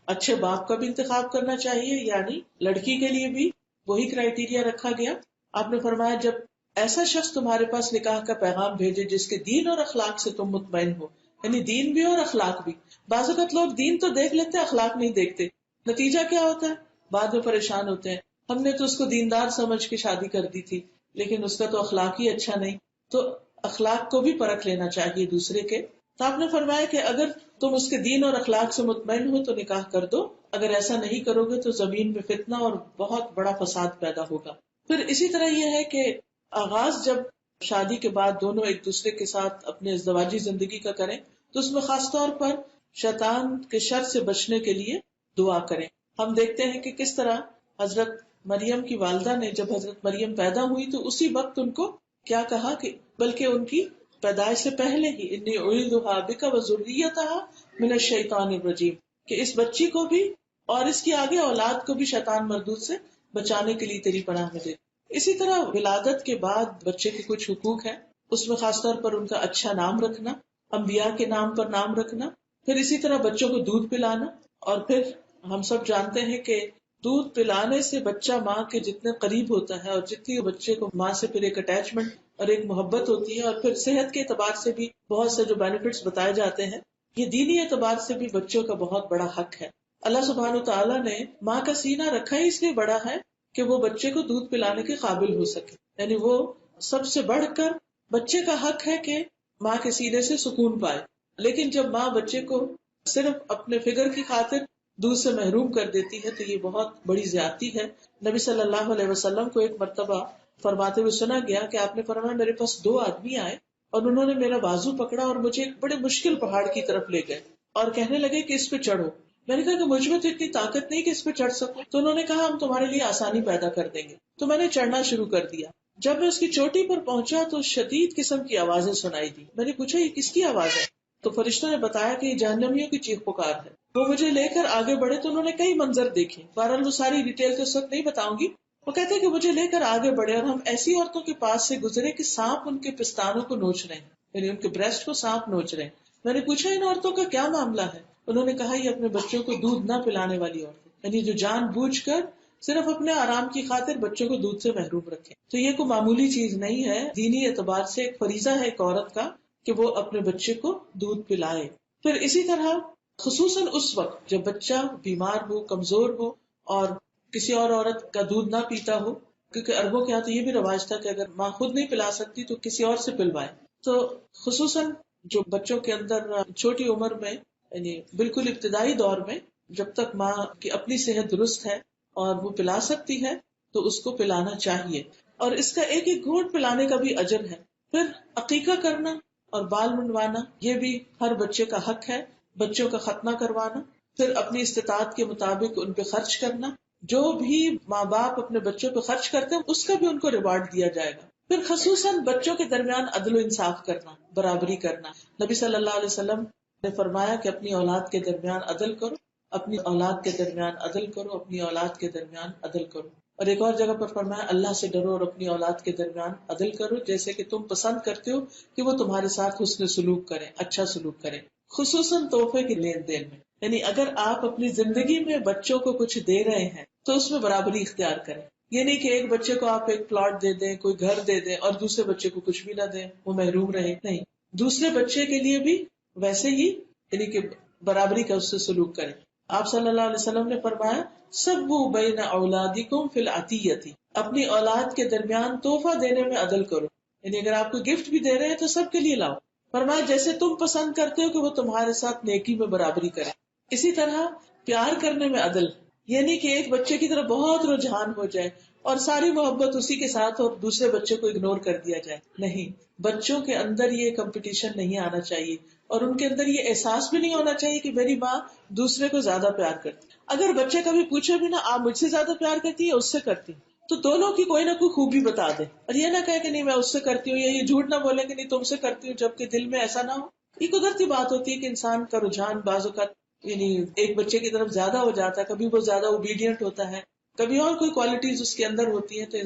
اچھے باپ کا بھی انتخاب کرنا چاہیے، یعنی لڑکی کے لیے بھی وہی کرائیٹیریا رکھا گیا. آپ نے فرمایا جب ایسا شخص تمہارے پاس نکاح کا پیغام بھیجے جس کے دین اور اخلاق سے تم مطمئن ہو، یعنی دین بھی اور اخلاق بھی. بعض اوقات لوگ دین تو دیکھ لیتے اخلاق نہیں دیکھتے، نتیجہ کیا ہوتا ہے؟ بعد میں پریشان ہوتے ہیں، ہم نے تو اس کو دیندار سمجھ کے شادی کر دی تھی لیکن اس کا تو اخلاق ہی اچھا نہیں. تو اخلاق کو بھی پرکھ لینا چاہیے دوسرے کے. تو آپ نے فرمایا کہ اگر تم اس کے دین اور اخلاق سے مطمئن ہو تو نکاح کر دو، اگر ایسا نہیں کرو گے تو زمین میں فتنہ اور بہت بڑا فساد پیدا ہوگا. پھر اسی طرح یہ ہے کہ آغاز جب شادی کے بعد دونوں ایک دوسرے کے ساتھ اپنے ازدواجی زندگی کا کریں تو اس میں خاص طور پر شیطان کے شر سے بچنے کے لیے دعا کریں. ہم دیکھتے ہیں کہ کس طرح حضرت مریم کی والدہ نے جب حضرت مریم پیدا ہوئی تو اسی وقت ان کو کیا کہا کہ بلکہ ان کی پیدائش سے پہلے ہی انی اعیذھا بک وذریتھا من الشیطان الرجیم، کہ اس بچی کو بھی اور اس کی آگے اولاد کو بھی شیطان مردود سے بچانے کے لیے تیری پناہ میں دے. اسی طرح ولادت کے بعد بچے کے کچھ حقوق ہیں، اس میں خاص طور پر ان کا اچھا نام رکھنا، انبیاء کے نام پر نام رکھنا، پھر اسی طرح بچوں کو دودھ پلانا. اور پھر ہم سب جانتے ہیں کہ دودھ پلانے سے بچہ ماں کے جتنے قریب ہوتا ہے اور جتنی بچے کو ماں سے پھر ایک اٹیچمنٹ اور ایک محبت ہوتی ہے، اور پھر صحت کے اعتبار سے بھی بہت سے جو بینیفٹس بتائے جاتے ہیں، یہ دینی اعتبار سے بھی بچوں کا بہت بڑا حق ہے. اللہ سبحانہ تعالیٰ نے ماں کا سینہ رکھا ہی اس لیے بڑا ہے کہ وہ بچے کو دودھ پلانے کے قابل ہو سکے. یعنی وہ سب سے بڑھ کر بچے کا حق ہے کہ ماں کے سینے سے سکون پائے. لیکن جب ماں بچے کو صرف اپنے فگر کی خاطر دودھ سے محروم کر دیتی ہے، تو یہ بہت بڑی زیادتی ہے. نبی صلی اللہ علیہ وسلم کو ایک مرتبہ فرماتے ہوئے سنا گیا کہ آپ نے فرمایا میرے پاس 2 آدمی آئے اور انہوں نے میرا بازو پکڑا اور مجھے ایک بڑے مشکل پہاڑ کی طرف لے گئے اور کہنے لگے کہ اس پہ چڑھو. میں نے کہا کہ مجھ میں تو اتنی طاقت نہیں کہ اس پہ چڑھ سکوں. تو انہوں نے کہا ہم تمہارے لیے آسانی پیدا کر دیں گے. تو میں نے چڑھنا شروع کر دیا. جب میں اس کی چوٹی پر پہنچا تو شدید قسم کی آوازیں سنائی دی. میں نے پوچھا یہ کس کی آواز ہے؟ تو فرشتوں نے بتایا کہ یہ جہنمیوں کی چیخ پکار ہے. وہ مجھے لے کر آگے بڑھے تو انہوں نے کئی منظر دیکھے. بہرحال وہ ساری ڈیٹیل تو اس وقت نہیں بتاؤں گی. وہ کہتے ہیں کہ مجھے لے کر آگے بڑھے اور ہم ایسی عورتوں کے پاس سے گزرے کہ سانپ ان کے پستانوں کو نوچ رہے ہیں، یعنی ان کے بریسٹ کو سانپ نوچ رہے ہیں. میں نے پوچھا ان عورتوں کا کیا معاملہ ہے؟ انہوں نے کہا یہ اپنے بچوں کو دودھ نہ پلانے والی عورتیں، یعنی جو جان بوجھ کر صرف اپنے آرام کی خاطر بچوں کو دودھ سے محروم رکھیں. تو یہ کوئی معمولی چیز نہیں ہے، دینی اعتبار سے ایک فریضہ ہے ایک عورت کا کہ وہ اپنے بچے کو دودھ پلائے. پھر اسی طرح خصوصاً اس وقت جب بچہ بیمار ہو، کمزور ہو اور کسی اور عورت کا دودھ نہ پیتا ہو، کیونکہ عربوں کے یہاں تو یہ بھی رواج تھا کہ اگر ماں خود نہیں پلا سکتی تو کسی اور سے پلوائے. تو خصوصاً جو بچوں کے اندر چھوٹی عمر میں یعنی بالکل ابتدائی دور میں جب تک ماں کی اپنی صحت درست ہے اور وہ پلا سکتی ہے تو اس کو پلانا چاہیے، اور اس کا ایک ایک گھونٹ پلانے کا بھی اجر ہے. پھر عقیقہ کرنا اور بال منڈوانا یہ بھی ہر بچے کا حق ہے. بچوں کا ختنہ کروانا، پھر اپنی استطاعت کے مطابق ان پہ خرچ کرنا. جو بھی ماں باپ اپنے بچوں پہ خرچ کرتے ہیں اس کا بھی ان کو ریوارڈ دیا جائے گا. پھر خصوصاً بچوں کے درمیان عدل و انصاف کرنا، برابری کرنا. نبی صلی اللہ علیہ وسلم نے فرمایا کہ اپنی اولاد کے درمیان عدل کرو، اپنی اولاد کے درمیان عدل کرو، اپنی اولاد کے درمیان عدل کرو. اور ایک اور جگہ پر فرمایا اللہ سے ڈرو اور اپنی اولاد کے درمیان عدل کرو جیسے کہ تم پسند کرتے ہو کہ وہ تمہارے ساتھ حسن سلوک کریں، اچھا سلوک کریں. خصوصاً تحفے کی لین دین میں، یعنی اگر آپ اپنی زندگی میں بچوں کو کچھ دے رہے ہیں تو اس میں برابری اختیار کریں. یہ نہیں کہ ایک بچے کو آپ ایک پلاٹ دے دیں، کوئی گھر دے دیں اور دوسرے بچے کو کچھ بھی نہ دیں، وہ محروم رہے. نہیں، دوسرے بچے کے لیے بھی ویسے ہی یعنی کہ برابری کا اس سے سلوک کریں. آپ صلی اللہ علیہ وسلم نے فرمایا سبوا بین اولادکم فی العطیۃ، اپنی اولاد کے درمیان تحفہ دینے میں عدل کرو. یعنی اگر آپ کو گفٹ بھی دے رہے ہیں تو سب کے لیے لاؤ. فرمایا جیسے تم پسند کرتے ہو کہ وہ تمہارے ساتھ نیکی میں برابری کرے. اسی طرح پیار کرنے میں عدل، یعنی کہ ایک بچے کی طرف بہت رجحان ہو جائے اور ساری محبت اسی کے ساتھ اور دوسرے بچے کو اگنور کر دیا جائے. نہیں، بچوں کے اندر یہ کمپٹیشن نہیں آنا چاہیے اور ان کے اندر یہ احساس بھی نہیں ہونا چاہیے کہ میری ماں دوسرے کو زیادہ پیار کرتی. اگر بچے کبھی پوچھے بھی نا آپ مجھ سے زیادہ پیار کرتی ہے اس سے کرتی، تو دونوں کی کوئی نہ کوئی خوبی بتا دے اور یہ نہ کہے کہ نہیں میں اس سے کرتی ہوں، یا یہ جھوٹ نہ بولے کہ نہیں تم سے کرتی ہوں جبکہ دل میں ایسا نہ ہو. یہ قدرتی بات ہوتی ہے کہ انسان کا رجحان بعض اوقات یعنی ایک بچے کی طرف زیادہ ہو جاتا ہے، کبھی وہ زیادہ اوبیڈینٹ ہوتا ہے، کبھی اور کوئی کوالٹیز اس کے اندر ہوتی ہیں. تو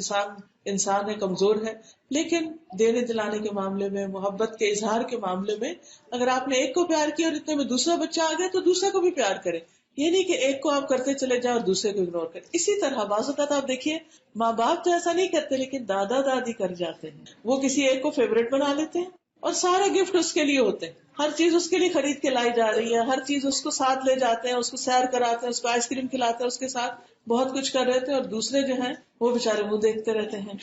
انسان ہے، کمزور ہے. لیکن دینے دلانے کے معاملے میں، محبت کے اظہار کے معاملے میں اگر آپ نے ایک کو پیار کیا اور اتنے میں دوسرا بچہ آ گیا تو دوسرے کو بھی پیار کرے. یہ نہیں کہ ایک کو آپ کرتے چلے جائیں اور دوسرے کو اگنور کریں. اسی طرح بعض اوقات آپ دیکھیے ماں باپ تو ایسا نہیں کرتے لیکن دادا دادی کر جاتے ہیں. وہ کسی ایک کو فیوریٹ بنا لیتے ہیں اور سارے گفٹ اس کے لیے ہوتے ہیں، ہر چیز اس کے لیے خرید کے لائی جا رہی ہے، ہر چیز اس کو ساتھ لے جاتے ہیں، اس کو سیر کراتے ہیں، اس کو آئس کریم کھلاتے ہیں، اس کے ساتھ بہت کچھ کر رہے تھے اور دوسرے جو ہیں وہ بےچارے منہ دیکھتے رہتے ہیں.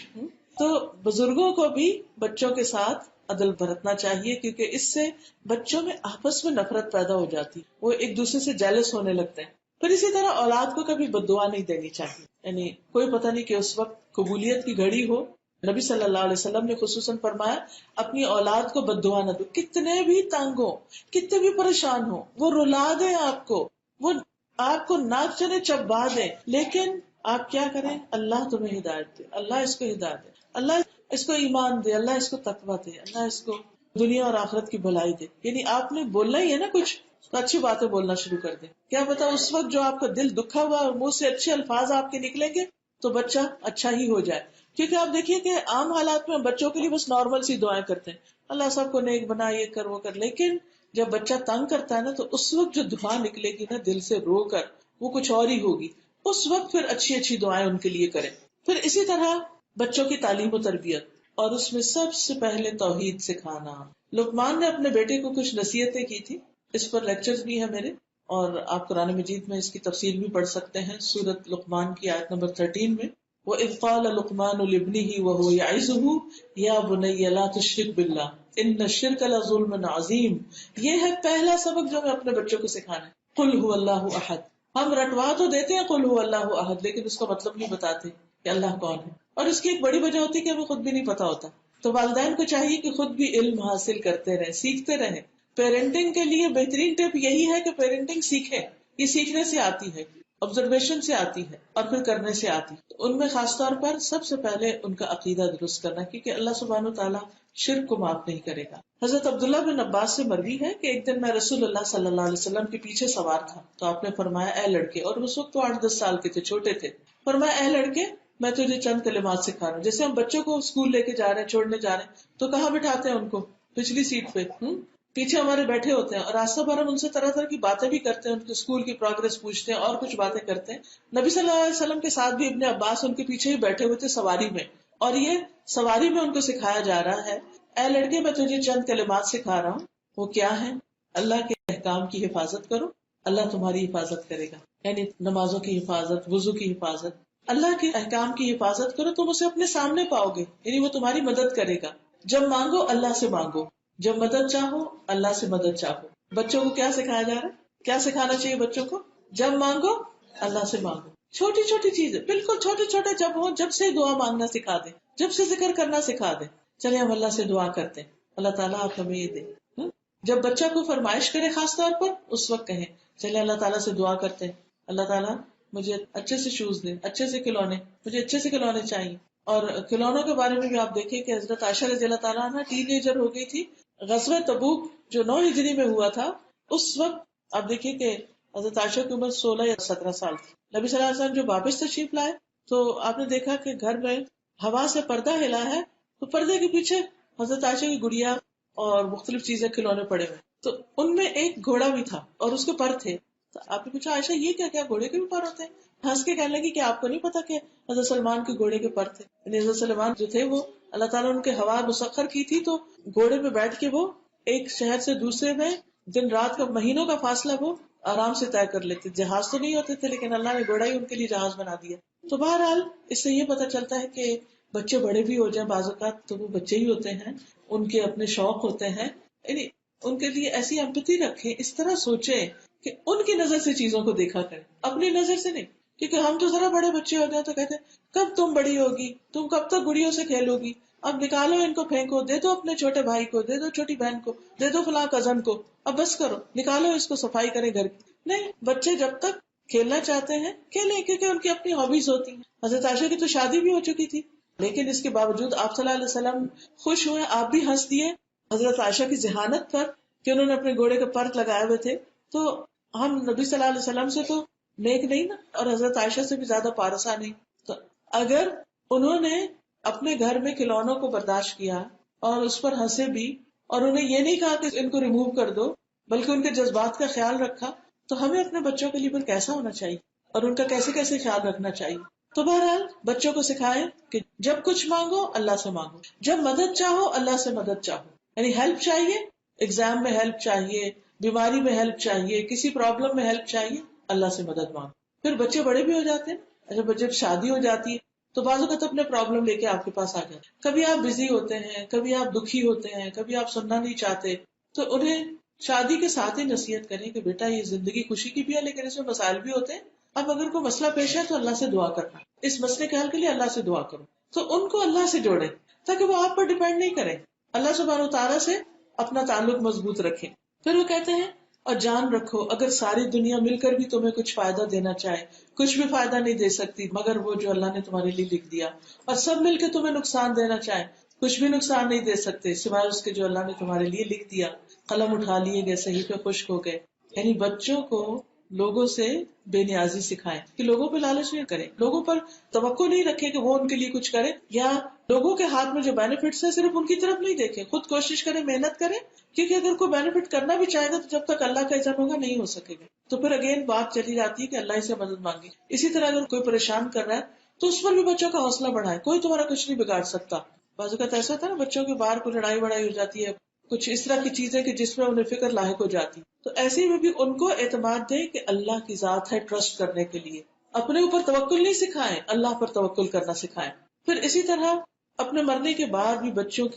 تو بزرگوں کو بھی بچوں کے ساتھ عدل برتنا چاہیے کیونکہ اس سے بچوں میں آپس میں نفرت پیدا ہو جاتی، وہ ایک دوسرے سے جیلس ہونے لگتے ہیں. پھر اسی طرح اولاد کو کبھی بد دعا نہیں دینی چاہیے، یعنی کوئی پتہ نہیں کہ اس وقت قبولیت کی گھڑی ہو. نبی صلی اللہ علیہ وسلم نے خصوصاً فرمایا اپنی اولاد کو بد دعا نہ دو، کتنے بھی تنگ ہو، کتنے بھی پریشان ہو، وہ رلا دیں آپ کو، وہ آپ کو ناک چنے چبا دیں، لیکن آپ کیا کریں؟ اللہ تمہیں ہدایت دے، اللہ اس کو ہدایت دے، اللہ اس کو ایمان دے، اللہ اس کو تقویٰ دے، اللہ اس کو دنیا اور آخرت کی بھلائی دے. یعنی آپ نے بولنا ہی ہے نا کچھ تو اچھی باتیں بولنا شروع کر دیں. کیا پتا اس وقت جو آپ کا دل دکھا ہوا اور منہ سے اچھے الفاظ آپ کے نکلیں گے تو بچہ اچھا ہی ہو جائے. کیونکہ آپ دیکھیے کہ عام حالات میں بچوں کے لیے بس نارمل سی دعائیں کرتے ہیں، اللہ سب کو نیک بنا، یہ کر وہ کر، لیکن جب بچہ تنگ کرتا ہے نا تو اس وقت جو دعا نکلے گی نا دل سے رو کر وہ کچھ اور ہی ہوگی. اس وقت پھر اچھی اچھی دعائیں ان کے لیے کریں. پھر اسی طرح بچوں کی تعلیم و تربیت اور اس میں سب سے پہلے توحید سکھانا. لقمان نے اپنے بیٹے کو کچھ نصیحتیں کی تھی، اس پر لیکچرز بھی ہیں میرے اور آپ قرآن مجید میں اس کی تفسیر بھی پڑھ سکتے ہیں. سورۃ لقمان کی آیت نمبر 13 میں وَإِذْ قَالَ لُقْمَانُ لِابْنِهِ وَهُوَ يَعِظُهُ يَا بُنَيَّ لَا تُشْرِكْ بِاللَّهِ إِنَّ الشِّرْكَ لَظُلْمٌ عَظِيمٌ. یہ ہے پہلا سبق جو ہمیں اپنے بچوں کو سکھانا ہے. قُلْ هُوَ اللَّهُ أَحَدٌ. ہم رٹوا تو دیتے ہیں قُلْ هُوَ اللَّهُ أَحَدٌ، لیکن اس کا مطلب نہیں بتاتے کہ اللہ کون ہے. اور اس کی ایک بڑی وجہ ہوتی ہے کہ ہمیں خود بھی نہیں پتا ہوتا. تو والدین کو چاہیے کہ خود بھی علم حاصل کرتے رہیں، سیکھتے رہیں. پیرنٹنگ کے لیے بہترین ٹپ یہی ہے کہ پیرنٹنگ سیکھے. یہ سیکھنے سے آتی ہے، آبزرویشن سے آتی ہے، اور پھر کرنے سے آتی ہے. تو ان میں خاص طور پر سب سے پہلے ان کا عقیدہ درست کرنا، کیونکہ اللہ سبحانہ تعالیٰ شرک کو معاف نہیں کرے گا. حضرت عبداللہ بن عباس سے مروی ہے کہ ایک دن میں رسول اللہ صلی اللہ علیہ وسلم کے پیچھے سوار تھا، تو آپ نے فرمایا اے لڑکے، اور اس وقت تو 8-10 سال کے تھے، چھوٹے تھے. فرمایا اے لڑکے، میں تجھے چند کلمات سکھا رہا ہوں. جیسے ہم بچوں کو اسکول لے کے جا رہے ہیں، چھوڑنے جا رہے ہیں، تو کہاں بٹھاتے ہیں ان کو؟ پچھلی سیٹ پہ. پیچھے ہمارے بیٹھے ہوتے ہیں، اور راستہ بھر ہم ان سے طرح طرح کی باتیں بھی کرتے ہیں، ان کے اسکول کی پروگرس پوچھتے ہیں اور کچھ باتیں کرتے ہیں. نبی صلی اللہ علیہ وسلم کے ساتھ بھی ابن عباس ان کے پیچھے ہی بیٹھے ہوئے تھے سواری میں، اور یہ سواری میں ان کو سکھایا جا رہا ہے اے لڑکے، میں تجھے چند کلمات سکھا رہا ہوں. وہ کیا ہے؟ اللہ کے احکام کی حفاظت کرو، اللہ تمہاری حفاظت کرے گا. یعنی نمازوں کی حفاظت، وضو کی حفاظت، اللہ کے احکام کی حفاظت کرو، تم اسے اپنے سامنے پاؤ گے، یعنی وہ تمہاری مدد کرے گا. جب مانگو اللہ سے مانگو، جب مدد چاہو اللہ سے مدد چاہو. بچوں کو کیا سکھایا جا رہا ہے؟ کیا سکھانا چاہیے بچوں کو؟ جب مانگو اللہ سے مانگو. چھوٹی چھوٹی چیزیں، بالکل چھوٹے چھوٹے جب ہو، جب سے دعا مانگنا سکھا دے، جب سے ذکر کرنا سکھا دے. چلے ہم اللہ سے دعا کرتے ہیں، اللہ تعالیٰ آپ ہمیں یہ دے. جب بچہ کو فرمائش کرے خاص طور پر، اس وقت کہیں چلے اللہ تعالیٰ سے دعا کرتے ہیں، اللہ تعالیٰ مجھے اچھے سے شوز دے، اچھے سے کھلونے، مجھے اچھے سے کھلونے چاہیے. اور کھلونوں کے بارے میں بھی آپ دیکھیں کہ حضرت عائشہ رضی اللہ تعالیٰ عنہ ٹین ایجر ہو گئی تھی. غزوہ تبوک جو 9 ہجری میں ہوا تھا، اس وقت آپ دیکھیے کہ حضرت عائشہ کی عمر 16 یا 17 سال تھی. نبی صلی اللہ علیہ وسلم جو واپس تشریف لائے تو آپ نے دیکھا کہ گھر میں ہوا سے پردہ ہلا ہے، تو پردے کے پیچھے حضرت عائشہ کی گڑیا اور مختلف چیزیں کھلونے پڑے ہوئے. تو ان میں ایک گھوڑا بھی تھا اور اس کے پر تھے. تو آپ نے پوچھا عائشہ یہ کیا گھوڑے کے بھی پر ہوتے ہیں؟ ہنس کے کہنے لگی کہ آپ کو نہیں پتا کہ حضرت سلمان کے گھوڑے کے پر تھے. یعنی حضرت سلمان جو تھے وہ اللہ تعالیٰ نے ان کے ہوا مسخر کی تھی، تو گھوڑے پہ بیٹھ کے وہ ایک شہر سے دوسرے میں دن رات کا مہینوں کا فاصلہ وہ آرام سے طے کر لیتے. جہاز تو نہیں ہوتے تھے، لیکن اللہ نے گھوڑا ہی ان کے لیے جہاز بنا دیا. تو بہرحال اس سے یہ پتا چلتا ہے کہ بچے بڑے بھی ہو جائیں بعض اوقات تو وہ بچے ہی ہوتے ہیں، ان کے اپنے شوق ہوتے ہیں. یعنی ان کے لیے ایسی امپتی رکھیں، اس طرح سوچیں کہ ان کی نظر سے چیزوں کو دیکھا کریں، اپنی نظر سے نہیں. کیونکہ ہم تو ذرا بڑے بچے ہوتے ہیں تو کہتے ہیں کب تم بڑی ہوگی، تم کب تک گڑیوں سے کھیلو گی، اب نکالو ان کو، پھینکو، دے دو اپنے چھوٹے بھائی کو، دے دو چھوٹی بہن کو، دے دو فلاں کزن کو، اب بس کرو، نکالو اس کو، صفائی کرے گھر کی. نہیں، بچے جب تک کھیلنا چاہتے ہیں کھیلیں، کیونکہ ان کی اپنی ہابیز ہوتی ہیں. حضرت عائشہ کی تو شادی بھی ہو چکی تھی، لیکن اس کے باوجود آپ صلی اللہ علیہ وسلم خوش ہوئے، آپ بھی ہنس دیے حضرت عائشہ کی ذہانت پر کہ انہوں نے اپنے گھوڑے کے پر لگائے ہوئے تھے. تو ہم نبی صلی اللہ علیہ وسلم سے تو نیک نہیں نا، اور حضرت عائشہ سے بھی زیادہ پارسا نہیں. تو اگر انہوں نے اپنے گھر میں کھلونوں کو برداشت کیا اور اس پر ہنسے بھی، اور انہیں یہ نہیں کہا کہ ان کو ریموو کر دو، بلکہ ان کے جذبات کا خیال رکھا، تو ہمیں اپنے بچوں کے لیے پھر کیسا ہونا چاہیے اور ان کا کیسے کیسے خیال رکھنا چاہیے. تو بہرحال بچوں کو سکھائیں کہ جب کچھ مانگو اللہ سے مانگو، جب مدد چاہو اللہ سے مدد چاہو. یعنی ہیلپ چاہیے، ایگزام میں ہیلپ چاہیے، بیماری میں ہیلپ چاہیے، کسی پرابلم میں ہیلپ چاہیے، اللہ سے مدد مانگو. پھر بچے بڑے بھی ہو جاتے ہیں، جب شادی ہو جاتی ہے تو بعض اوقات اپنے پرابلم لے کے آپ کے پاس آ جائے. کبھی آپ بزی ہوتے ہیں، کبھی آپ دکھی ہوتے ہیں، کبھی آپ سننا نہیں چاہتے، تو انہیں شادی کے ساتھ ہی نصیحت کریں کہ بیٹا یہ زندگی خوشی کی بھی ہے لیکن اس میں مسائل بھی ہوتے ہیں. اب اگر کوئی مسئلہ پیش ہے تو اللہ سے دعا کرنا، اس مسئلے کے حل کے لیے اللہ سے دعا کرو. تو ان کو اللہ سے جوڑیں تاکہ وہ آپ پر ڈیپینڈ نہیں کریں، اللہ سبحانہ وتعالیٰ سے اپنا تعلق مضبوط رکھیں. پھر وہ کہتے ہیں اور جان رکھو اگر ساری دنیا مل کر بھی تمہیں کچھ فائدہ دینا چاہے، کچھ بھی فائدہ نہیں دے سکتی مگر وہ جو اللہ نے تمہارے لیے لکھ دیا. اور سب مل کے تمہیں نقصان دینا چاہے، کچھ بھی نقصان نہیں دے سکتے سوائے اس کے جو اللہ نے تمہارے لیے لکھ دیا. قلم اٹھا لیے گئے، صحیفے خشک ہو گئے. یعنی بچوں کو لوگوں سے بے نیازی سکھائیں کہ لوگوں پہ لالچ نہیں کریں، لوگوں پر توقع نہیں رکھیں کہ وہ ان کے لیے کچھ کرے، یا لوگوں کے ہاتھ میں جو بینیفٹس ہیں صرف ان کی طرف نہیں دیکھیں، خود کوشش کریں، محنت کریں. کیونکہ اگر کوئی بینیفٹ کرنا بھی چاہے گا تو جب تک اللہ کا اذن ہوگا نہیں ہو سکے گا. تو پھر اگین بات چلی جاتی ہے کہ اللہ ہی سے مدد مانگے. اسی طرح اگر کوئی پریشان کر رہا ہے تو اس پر بھی بچوں کا حوصلہ بڑھائے، کوئی تمہارا کچھ نہیں بگاڑ سکتا. بعض اوقات ایسا ہوتا ہے نا بچوں کے باہر کوئی لڑائی وڑائی ہو جاتی ہے، کچھ اس طرح کی چیزیں کہ جس میں انہیں فکر لاحق ہو جاتی، تو ایسے میں بھی ان کو اعتماد دے کہ اللہ کی ذات ہے ٹرسٹ کرنے کے لیے. اپنے اوپر توکل نہیں سکھائیں، اللہ پر توکل کرنا سکھائیں. پھر اسی طرح اپنے مرنے کے بعد بھی بچوں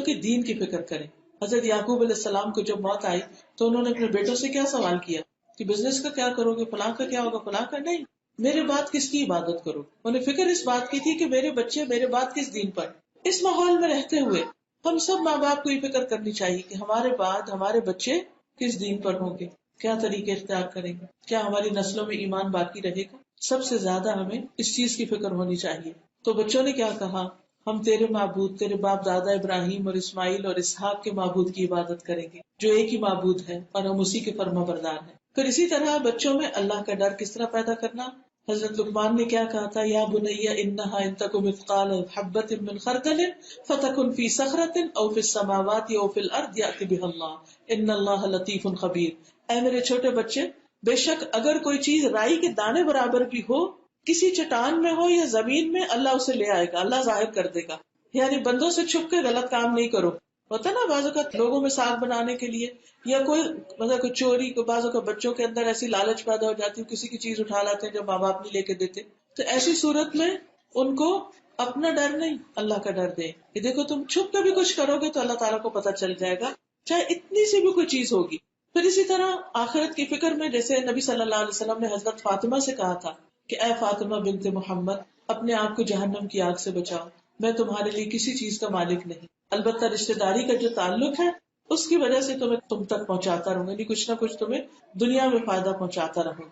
کی دین کی فکر کریں. حضرت یعقوب علیہ السلام کو جب موت آئی تو انہوں نے اپنے بیٹوں سے کیا سوال کیا کہ بزنس کا کیا کرو گے، فلاں کا کیا ہوگا، فلاں کا نہیں، میرے بعد کس کی عبادت کرو. انہیں فکر اس بات کی تھی کہ میرے بچے میرے بعد کس دین پر. اس ماحول میں رہتے ہوئے ہم سب ماں باپ کو یہ فکر کرنی چاہیے کہ ہمارے بعد ہمارے بچے کس دین پر ہوں گے، کیا طریقے اختیار کریں گے، کیا ہماری نسلوں میں ایمان باقی رہے گا. سب سے زیادہ ہمیں اس چیز کی فکر ہونی چاہیے. تو بچوں نے کیا کہا، ہم تیرے معبود، تیرے باپ دادا ابراہیم اور اسماعیل اور اسحاق کے معبود کی عبادت کریں گے جو ایک ہی معبود ہے اور ہم اسی کے فرما بردار ہیں. پھر اسی طرح بچوں میں اللہ کا ڈر کس طرح پیدا کرنا. حضرت لقمان نے کیا کہا تھا، یا بنی انہا ان تک مثقال حبۃ من خردل فتکن فی صخرۃ او فی السماوات او فی الارض یأتی بها اللہ ان اللہ لطیف خبیر. اے میرے چھوٹے بچے، بے شک اگر کوئی چیز رائی کے دانے برابر بھی ہو، کسی چٹان میں ہو یا زمین میں، اللہ اسے لے آئے گا، اللہ ظاہر کر دے گا. یعنی بندوں سے چھپ کے غلط کام نہیں کرو. ہوتا نا بعض اوقات لوگوں میں ساتھ بنانے کے لیے یا کوئی کوئی چوری کو، بعض اوقات بچوں کے اندر ایسی لالچ پیدا ہو جاتی ہے، کسی کی چیز اٹھا لاتے ہیں جو ماں باپ نہیں لے کے دیتے. تو ایسی صورت میں ان کو اپنا ڈر نہیں، اللہ کا ڈر دے کہ دیکھو تم چھپ کے بھی کچھ کرو گے تو اللہ تعالیٰ کو پتہ چل جائے گا، چاہے اتنی سی بھی کوئی چیز ہوگی. پھر اسی طرح آخرت کی فکر میں جیسے نبی صلی اللہ علیہ وسلم نے حضرت فاطمہ سے کہا تھا کہ اے فاطمہ بنت محمد، اپنے آپ کو جہنم کی آگ سے بچاؤ، میں تمہارے لیے کسی چیز کا مالک نہیں، البتہ رشتہ داری کا جو تعلق ہے اس کی وجہ سے تم تک پہنچاتا رہوں گا، یعنی کچھ نہ کچھ تمہیں دنیا میں فائدہ پہنچاتا رہوں.